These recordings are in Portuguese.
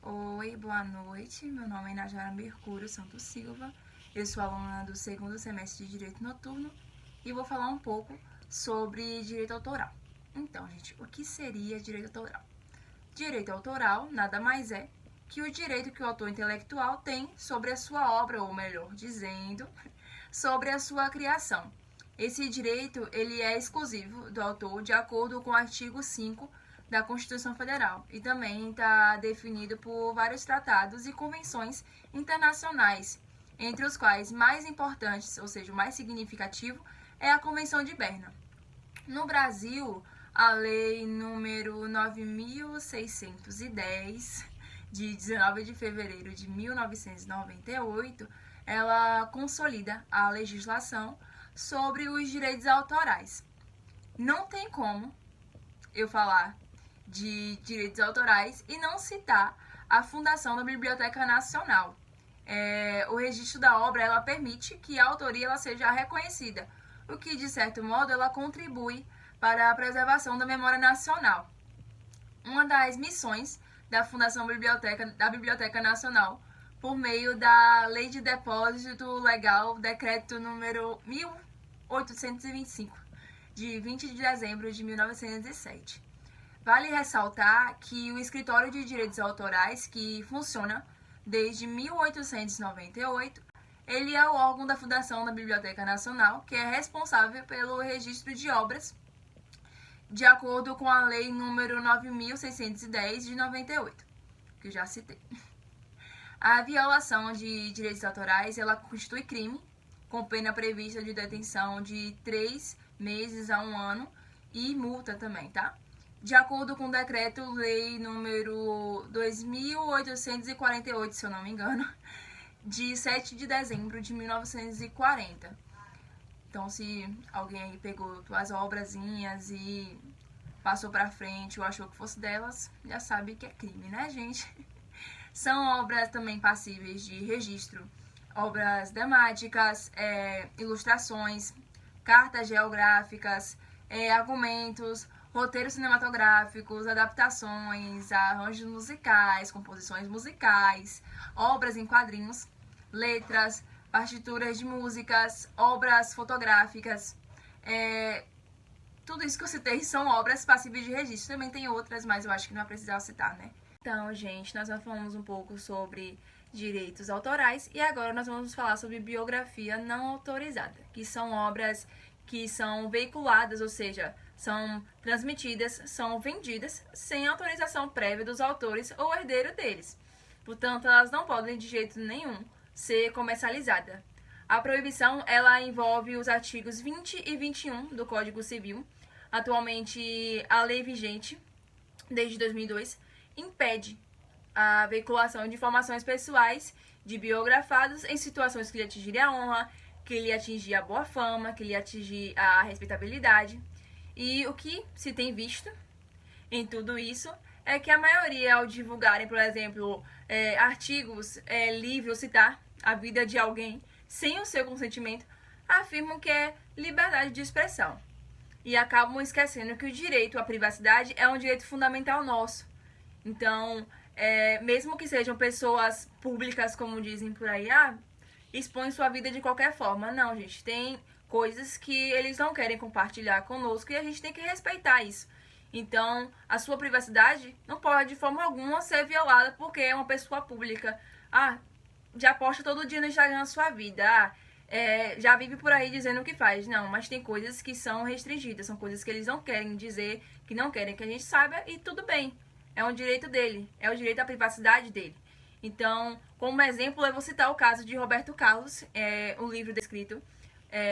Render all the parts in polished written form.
Oi, boa noite. Meu nome é Najara Mercúrio Santos Silva. Eu sou aluna do segundo semestre de Direito Noturno e vou falar um pouco sobre direito autoral. Então, gente, o que seria direito autoral? Direito autoral nada mais é que o direito que o autor intelectual tem sobre a sua obra, ou melhor dizendo, sobre a sua criação. Esse direito ele é exclusivo do autor de acordo com o artigo 5 da Constituição Federal e também está definido por vários tratados e convenções internacionais, entre os quais mais importantes, ou seja, o mais significativo, é a Convenção de Berna. No Brasil, a Lei número 9.610, de 19 de fevereiro de 1998, ela consolida a legislação sobre os direitos autorais. Não tem como eu falar de direitos autorais e não citar a fundação da Biblioteca Nacional. O registro da obra ela permite que a autoria ela seja reconhecida, o que, de certo modo, ela contribui para a preservação da memória nacional. Uma das missões da Fundação da Biblioteca Nacional, por meio da Lei de Depósito Legal, Decreto número 1825, de 20 de dezembro de 1907. Vale ressaltar que o Escritório de Direitos Autorais, que funciona desde 1898, ele é o órgão da Fundação da Biblioteca Nacional, que é responsável pelo registro de obras, de acordo com a Lei número 9.610 de 98, que eu já citei. A violação de direitos autorais, ela constitui crime, com pena prevista de detenção de 3 meses a 1 ano e multa também, tá? De acordo com o Decreto-Lei número 2.848, se eu não me engano, de 7 de dezembro de 1940. Então, se alguém aí pegou as obrazinhas e passou pra frente ou achou que fosse delas, já sabe que é crime, né, gente? São obras também passíveis de registro. Obras temáticas, ilustrações, cartas geográficas, argumentos, roteiros cinematográficos, adaptações, arranjos musicais, composições musicais, obras em quadrinhos, letras, partituras de músicas, obras fotográficas. Tudo isso que eu citei são obras passíveis de registro. Também tem outras, mas eu acho que não é precisar citar, né? Então, gente, nós já falamos um pouco sobre direitos autorais e agora nós vamos falar sobre biografia não autorizada, que são obras que são veiculadas, ou seja, são transmitidas, são vendidas sem autorização prévia dos autores ou herdeiro deles. Portanto, elas não podem de jeito nenhum ser comercializadas. A proibição ela envolve os artigos 20 e 21 do Código Civil. Atualmente, a lei vigente, desde 2002, impede a veiculação de informações pessoais de biografados em situações que lhe atingirem a honra, que lhe atingir a boa fama, que lhe atingir a respeitabilidade. E o que se tem visto em tudo isso é que a maioria, ao divulgarem, por exemplo, artigos livre ou citar a vida de alguém sem o seu consentimento, afirmam que é liberdade de expressão. E acabam esquecendo que o direito à privacidade é um direito fundamental nosso. Então, mesmo que sejam pessoas públicas, como dizem por aí, expõem sua vida de qualquer forma. Não, gente, tem coisas que eles não querem compartilhar conosco e a gente tem que respeitar isso. Então, a sua privacidade não pode de forma alguma ser violada porque é uma pessoa pública. Já posta todo dia no Instagram a sua vida. Já vive por aí dizendo o que faz. Não, mas tem coisas que são restringidas, são coisas que eles não querem dizer, que não querem que a gente saiba e tudo bem. É um direito dele, é o direito à privacidade dele. Então, como exemplo, eu vou citar o caso de Roberto Carlos, um livro descrito,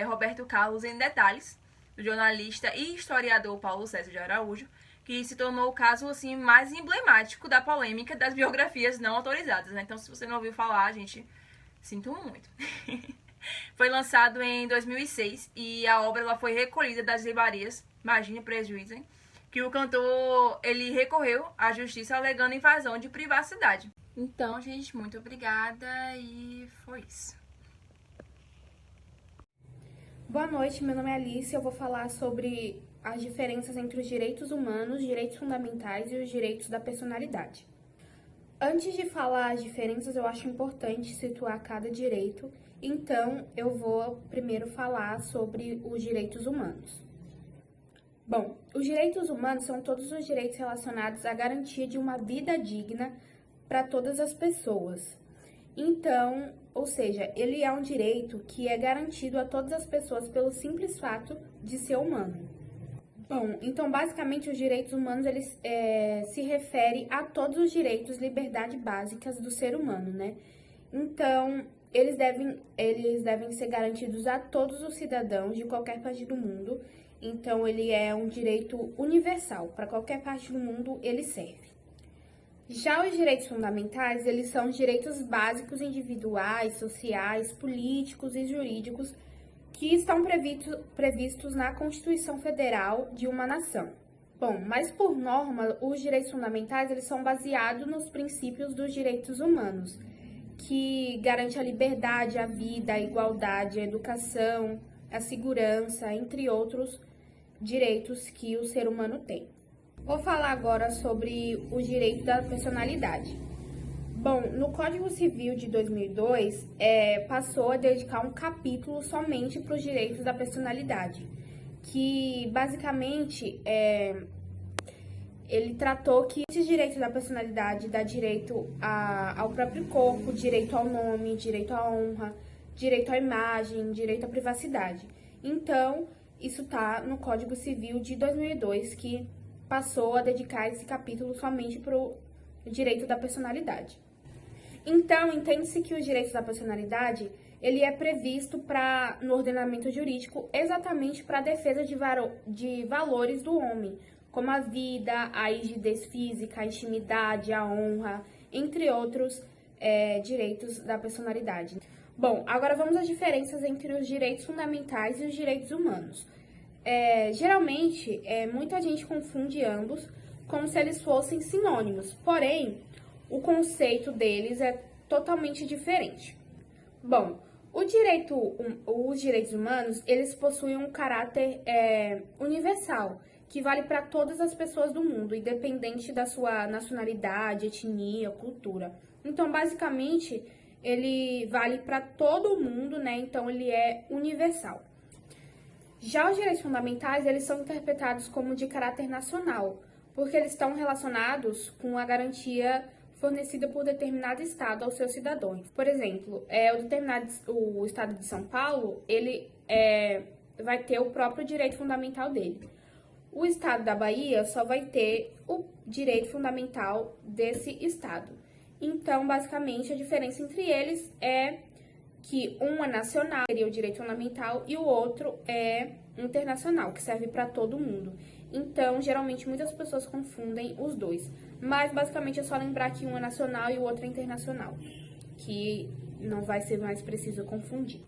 Roberto Carlos em Detalhes, do jornalista e historiador Paulo César de Araújo, que se tornou o caso assim, mais emblemático da polêmica das biografias não autorizadas. Né? Então, se você não ouviu falar, gente, sinto muito. Foi lançado em 2006 e a obra ela foi recolhida das livrarias, imagine o prejuízo, hein? Que o cantor ele recorreu à justiça alegando invasão de privacidade. Então, gente, muito obrigada e foi isso. Boa noite, meu nome é Alice e eu vou falar sobre as diferenças entre os direitos humanos, direitos fundamentais e os direitos da personalidade. Antes de falar as diferenças, eu acho importante situar cada direito, então eu vou primeiro falar sobre os direitos humanos. Bom, os direitos humanos são todos os direitos relacionados à garantia de uma vida digna para todas as pessoas. Então, ou seja, ele é um direito que é garantido a todas as pessoas pelo simples fato de ser humano. Bom, então basicamente os direitos humanos eles se refere a todos os direitos e liberdades básicas do ser humano, né? Então eles devem ser garantidos a todos os cidadãos de qualquer parte do mundo. Então ele é um direito universal, para qualquer parte do mundo ele serve. Já os direitos fundamentais, eles são os direitos básicos individuais, sociais, políticos e jurídicos que estão previstos na Constituição Federal de uma nação. Bom, mas por norma, os direitos fundamentais eles são baseados nos princípios dos direitos humanos, que garante a liberdade, a vida, a igualdade, a educação, a segurança, entre outros direitos que o ser humano tem. Vou falar agora sobre os direitos da personalidade. Bom, no Código Civil de 2002, passou a dedicar um capítulo somente para os direitos da personalidade, que basicamente ele tratou que esses direitos da personalidade dá direito ao próprio corpo, direito ao nome, direito à honra, direito à imagem, direito à privacidade. Então, isso está no Código Civil de 2002, que passou a dedicar esse capítulo somente para o direito da personalidade. Então, entende-se que os direitos da personalidade, ele é previsto no ordenamento jurídico exatamente para a defesa de valores do homem, como a vida, a rigidez física, a intimidade, a honra, entre outros direitos da personalidade. Bom, agora vamos às diferenças entre os direitos fundamentais e os direitos humanos. Geralmente, muita gente confunde ambos como se eles fossem sinônimos, porém, o conceito deles é totalmente diferente. Bom, os direitos humanos, eles possuem um caráter universal, que vale para todas as pessoas do mundo, independente da sua nacionalidade, etnia, cultura. Então, basicamente, ele vale para todo mundo, né? Então, ele é universal. Já os direitos fundamentais, eles são interpretados como de caráter nacional, porque eles estão relacionados com a garantia fornecida por determinado estado aos seus cidadãos. Por exemplo, o estado de São Paulo, ele vai ter o próprio direito fundamental dele. O estado da Bahia só vai ter o direito fundamental desse estado. Então, basicamente, a diferença entre eles é que um é nacional, seria o direito fundamental, e o outro é internacional, que serve para todo mundo. Então, geralmente, muitas pessoas confundem os dois. Mas, basicamente, é só lembrar que um é nacional e o outro é internacional, que não vai ser mais preciso confundir.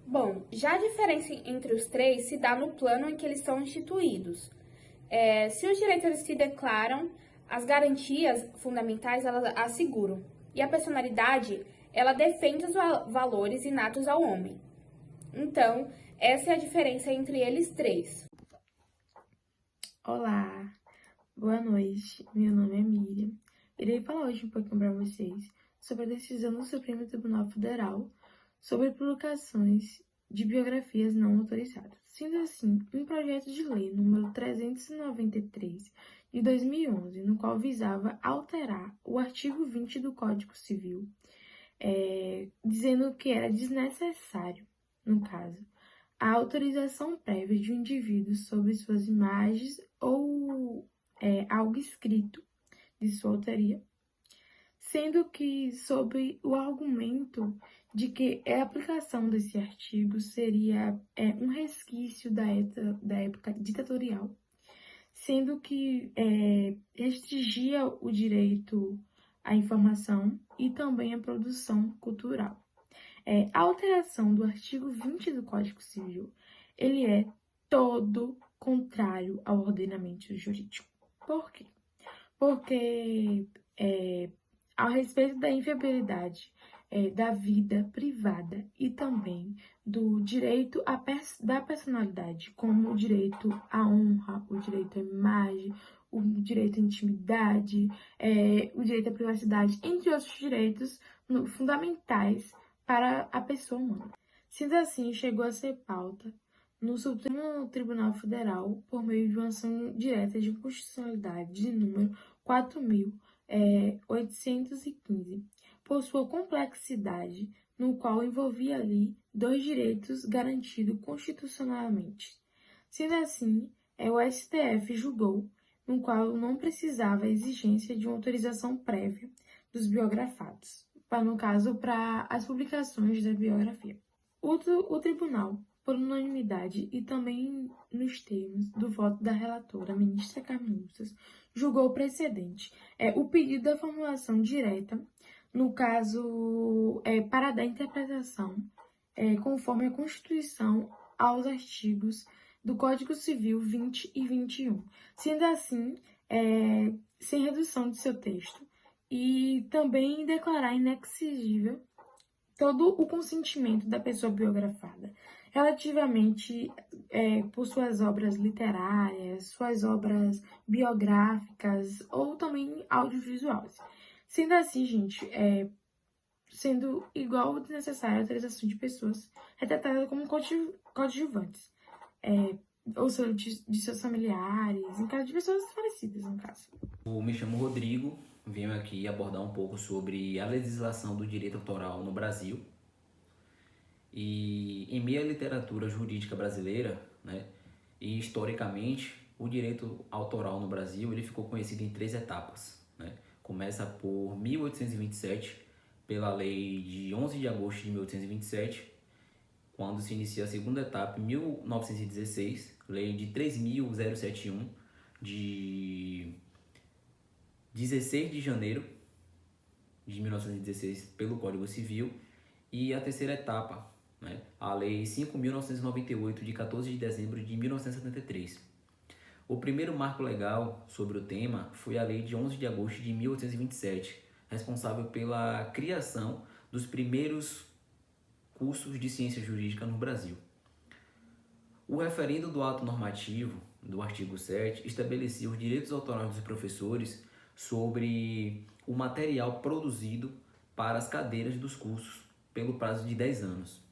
Bom, já a diferença entre os três se dá no plano em que eles são instituídos. Se os direitos eles se declaram, as garantias fundamentais elas asseguram. E a personalidade, ela defende os valores inatos ao homem. Então, essa é a diferença entre eles três. Olá, boa noite, meu nome é Miriam. Irei falar hoje um pouquinho para vocês sobre a decisão do Supremo Tribunal Federal sobre publicações de biografias não autorizadas. Sendo assim, um projeto de lei número 393 de 2011, no qual visava alterar o artigo 20 do Código Civil, dizendo que era desnecessário, no caso, a autorização prévia de um indivíduo sobre suas imagens ou algo escrito de sua autoria, sendo que sob o argumento de que a aplicação desse artigo seria um resquício da época ditatorial, sendo que restringia o direito à informação e também à produção cultural. A alteração do artigo 20 do Código Civil, ele é todo contrário ao ordenamento jurídico. Por quê? Porque, ao respeito da inviolabilidade da vida privada e também do direito da personalidade, como o direito à honra, o direito à imagem, o direito à intimidade, o direito à privacidade, entre outros direitos fundamentais para a pessoa humana. Sendo assim, chegou a ser pauta no Supremo Tribunal Federal por meio de uma ação direta de inconstitucionalidade de número 4.815, por sua complexidade, no qual envolvia ali dois direitos garantidos constitucionalmente. Sendo assim, o STF julgou no qual não precisava a exigência de uma autorização prévia dos biografados, no caso, para as publicações da biografia. O tribunal, por unanimidade e também nos termos do voto da relatora, a ministra Carmenças, julgou o precedente. O pedido da formulação direta, no caso, para dar interpretação, conforme a Constituição, aos artigos do Código Civil 20 e 21, sendo assim, sem redução de seu texto, e também declarar inexigível todo o consentimento da pessoa biografada, relativamente por suas obras literárias, suas obras biográficas ou também audiovisuais. Sendo assim, gente, sendo igual de necessária a autorização de pessoas retratadas como coadjuvantes, ou seja, de seus familiares, em caso de pessoas falecidas, no caso. Eu me chamo Rodrigo, venho aqui abordar um pouco sobre a legislação do direito autoral no Brasil. E em meio à literatura jurídica brasileira, né, e historicamente, o direito autoral no Brasil ele ficou conhecido em 3 etapas. Né? Começa por 1827, pela lei de 11 de agosto de 1827, quando se inicia a segunda etapa, em 1916, lei de 3.071, de 16 de janeiro de 1916, pelo Código Civil, e a terceira etapa, né, a lei 5.998, de 14 de dezembro de 1973. O primeiro marco legal sobre o tema foi a lei de 11 de agosto de 1827, responsável pela criação dos primeiros cursos de ciência jurídica no Brasil. O referendo do ato normativo, do artigo 7, estabelecia os direitos autorais dos professores sobre o material produzido para as cadeiras dos cursos pelo prazo de 10 anos.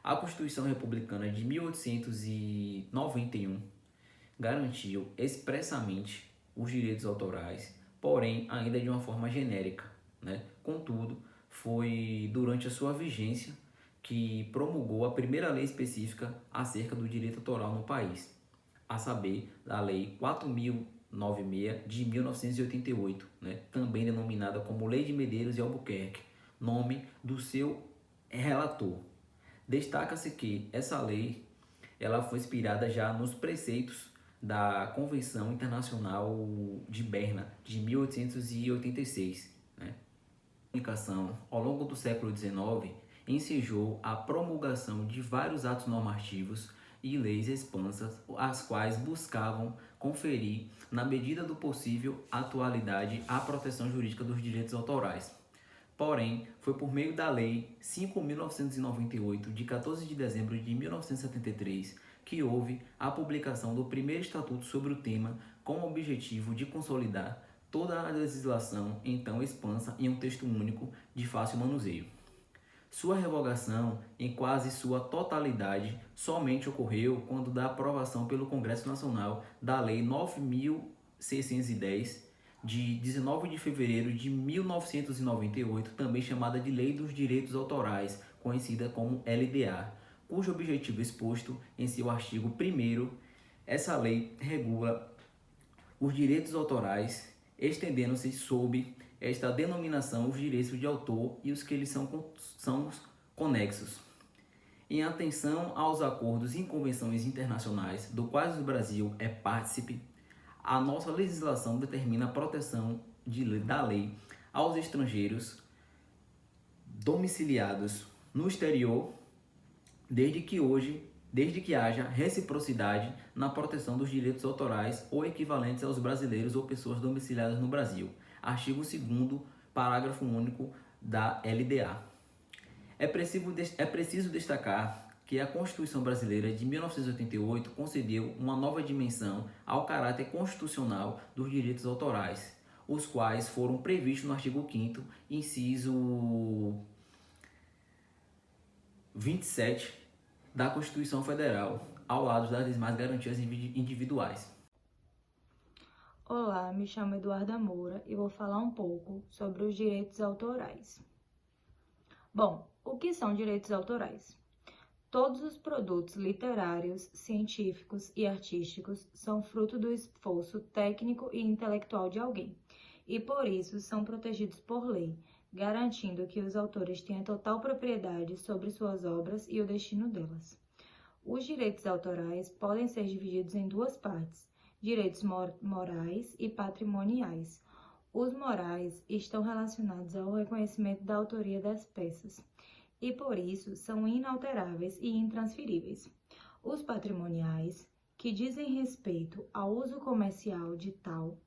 A Constituição Republicana de 1891 garantiu expressamente os direitos autorais, porém ainda de uma forma genérica, né? Contudo, foi durante a sua vigência que promulgou a primeira lei específica acerca do direito autoral no país, a saber, a Lei 4.096 de 1988, né? Também denominada como Lei de Medeiros e Albuquerque, nome do seu relator. Destaca-se que essa lei ela foi inspirada já nos preceitos da Convenção Internacional de Berna, de 1886. Né? A comunicação, ao longo do século XIX, ensejou a promulgação de vários atos normativos e leis expansas, as quais buscavam conferir, na medida do possível, atualidade à proteção jurídica dos direitos autorais. Porém, foi por meio da Lei 5.998, de 14 de dezembro de 1973, que houve a publicação do primeiro estatuto sobre o tema, com o objetivo de consolidar toda a legislação então expansa em um texto único de fácil manuseio. Sua revogação, em quase sua totalidade, somente ocorreu quando da aprovação pelo Congresso Nacional da Lei 9.610, de 19 de fevereiro de 1998, também chamada de Lei dos Direitos Autorais, conhecida como LDA, cujo objetivo exposto em seu artigo 1º, essa lei regula os direitos autorais, estendendo-se sob esta denominação os direitos de autor e os que lhes são conexos. Em atenção aos acordos e convenções internacionais, do quais o Brasil é partícipe, a nossa legislação determina a proteção da lei aos estrangeiros domiciliados no exterior, desde que haja reciprocidade na proteção dos direitos autorais ou equivalentes aos brasileiros ou pessoas domiciliadas no Brasil. Artigo 2º, parágrafo único da LDA. É preciso destacar que a Constituição Brasileira de 1988 concedeu uma nova dimensão ao caráter constitucional dos direitos autorais, os quais foram previstos no artigo 5º, inciso 27 da Constituição Federal, ao lado das demais garantias individuais. Olá, me chamo Eduarda Moura e vou falar um pouco sobre os direitos autorais. Bom, o que são direitos autorais? Todos os produtos literários, científicos e artísticos são fruto do esforço técnico e intelectual de alguém, e por isso são protegidos por lei, garantindo que os autores tenham total propriedade sobre suas obras e o destino delas. Os direitos autorais podem ser divididos em duas partes: direitos morais e patrimoniais. Os morais estão relacionados ao reconhecimento da autoria das peças e, por isso, são inalteráveis e intransferíveis. Os patrimoniais, que dizem respeito ao uso comercial de tal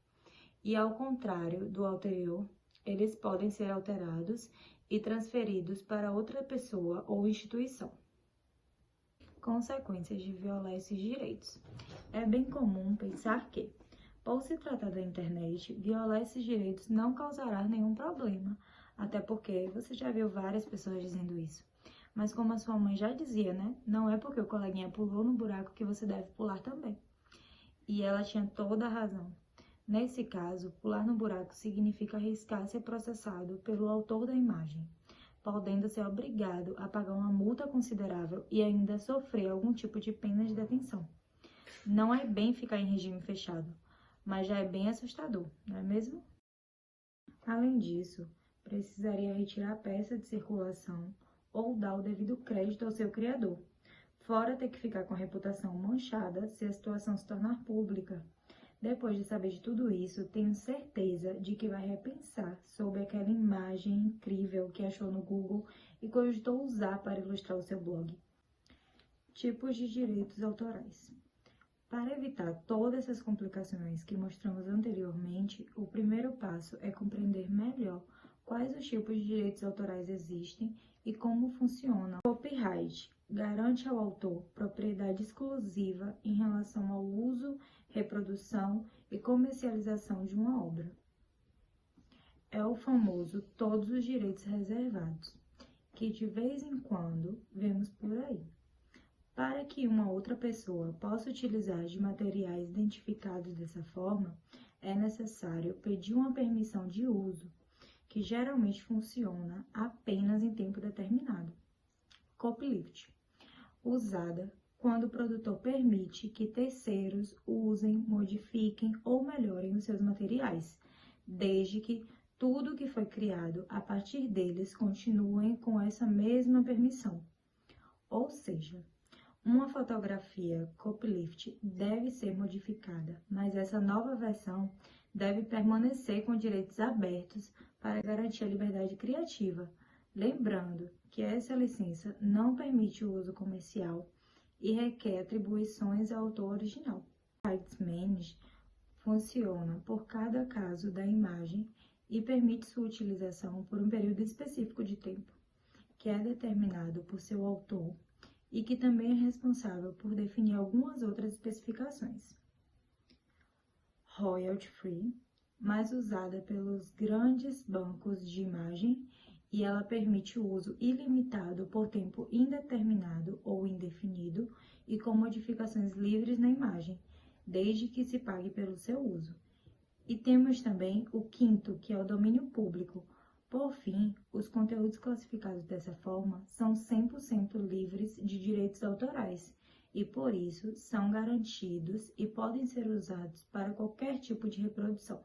e ao contrário do anterior, eles podem ser alterados e transferidos para outra pessoa ou instituição. Consequências de violar esses direitos. É bem comum pensar que, por se tratar da internet, violar esses direitos não causará nenhum problema, até porque você já viu várias pessoas dizendo isso. Mas como a sua mãe já dizia, né? Não é porque o coleguinha pulou no buraco que você deve pular também. E ela tinha toda a razão. Nesse caso, pular no buraco significa arriscar ser processado pelo autor da imagem, podendo ser obrigado a pagar uma multa considerável e ainda sofrer algum tipo de pena de detenção. Não é bem ficar em regime fechado, mas já é bem assustador, não é mesmo? Além disso, precisaria retirar a peça de circulação ou dar o devido crédito ao seu criador, fora ter que ficar com a reputação manchada se a situação se tornar pública. Depois de saber de tudo isso, tenho certeza de que vai repensar sobre aquela imagem incrível que achou no Google e cogitou usar para ilustrar o seu blog. Tipos de direitos autorais. Para evitar todas essas complicações que mostramos anteriormente, o primeiro passo é compreender melhor quais os tipos de direitos autorais existem e como funciona. O copyright garante ao autor propriedade exclusiva em relação ao uso, reprodução e comercialização de uma obra. É o famoso todos os direitos reservados, que de vez em quando vemos por aí. Para que uma outra pessoa possa utilizar de materiais identificados dessa forma, é necessário pedir uma permissão de uso, que geralmente funciona apenas em tempo determinado. Copyleft, usada quando o produtor permite que terceiros usem, modifiquem ou melhorem os seus materiais, desde que tudo que foi criado a partir deles continue com essa mesma permissão. Ou seja, uma fotografia copyleft deve ser modificada, mas essa nova versão deve permanecer com direitos abertos para garantir a liberdade criativa, lembrando que essa licença não permite o uso comercial e requer atribuições ao autor original. Rights Management funciona por cada caso da imagem e permite sua utilização por um período específico de tempo, que é determinado por seu autor e que também é responsável por definir algumas outras especificações. Royalty Free, mais usada pelos grandes bancos de imagem, e ela permite o uso ilimitado por tempo indeterminado ou indefinido e com modificações livres na imagem, desde que se pague pelo seu uso. E temos também o quinto, que é o domínio público. Por fim, os conteúdos classificados dessa forma são 100% livres de direitos autorais e, por isso, são garantidos e podem ser usados para qualquer tipo de reprodução.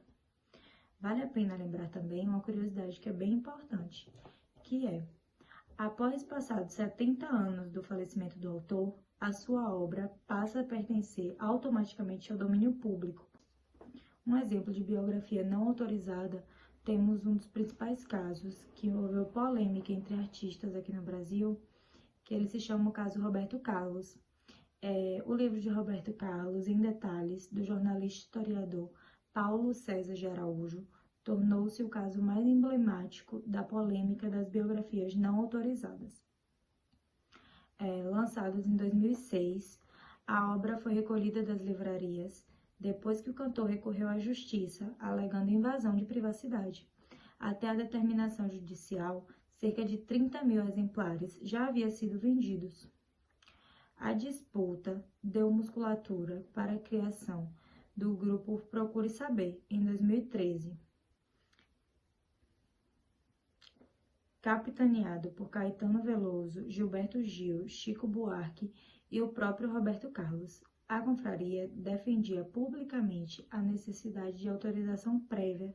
Vale a pena lembrar também uma curiosidade que é bem importante, que é, após passados 70 anos do falecimento do autor, a sua obra passa a pertencer automaticamente ao domínio público. Um exemplo de biografia não autorizada, temos um dos principais casos que envolveu polêmica entre artistas aqui no Brasil, que ele se chama o caso Roberto Carlos. O livro de Roberto Carlos, em detalhes, do jornalista historiador Paulo César de Araújo, tornou-se o caso mais emblemático da polêmica das biografias não autorizadas. lançados em 2006. A obra foi recolhida das livrarias depois que o cantor recorreu à justiça, alegando invasão de privacidade. Até a determinação judicial, cerca de 30 mil exemplares já haviam sido vendidos. A disputa deu musculatura para a criação do grupo Procure Saber, em 2013, capitaneado por Caetano Veloso, Gilberto Gil, Chico Buarque e o próprio Roberto Carlos. A confraria defendia publicamente a necessidade de autorização prévia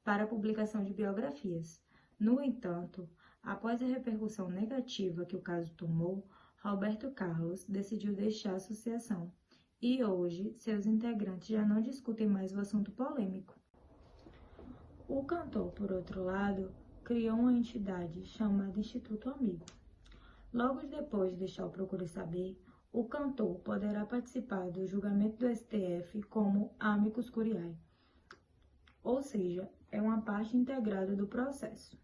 para a publicação de biografias. No entanto, após a repercussão negativa que o caso tomou, Roberto Carlos decidiu deixar a associação e hoje seus integrantes já não discutem mais o assunto polêmico. O cantor, por outro lado, criou uma entidade chamada Instituto Amigo. Logo depois de deixar o Procure Saber, o cantor poderá participar do julgamento do STF como amicus curiae, ou seja, é uma parte integrada do processo.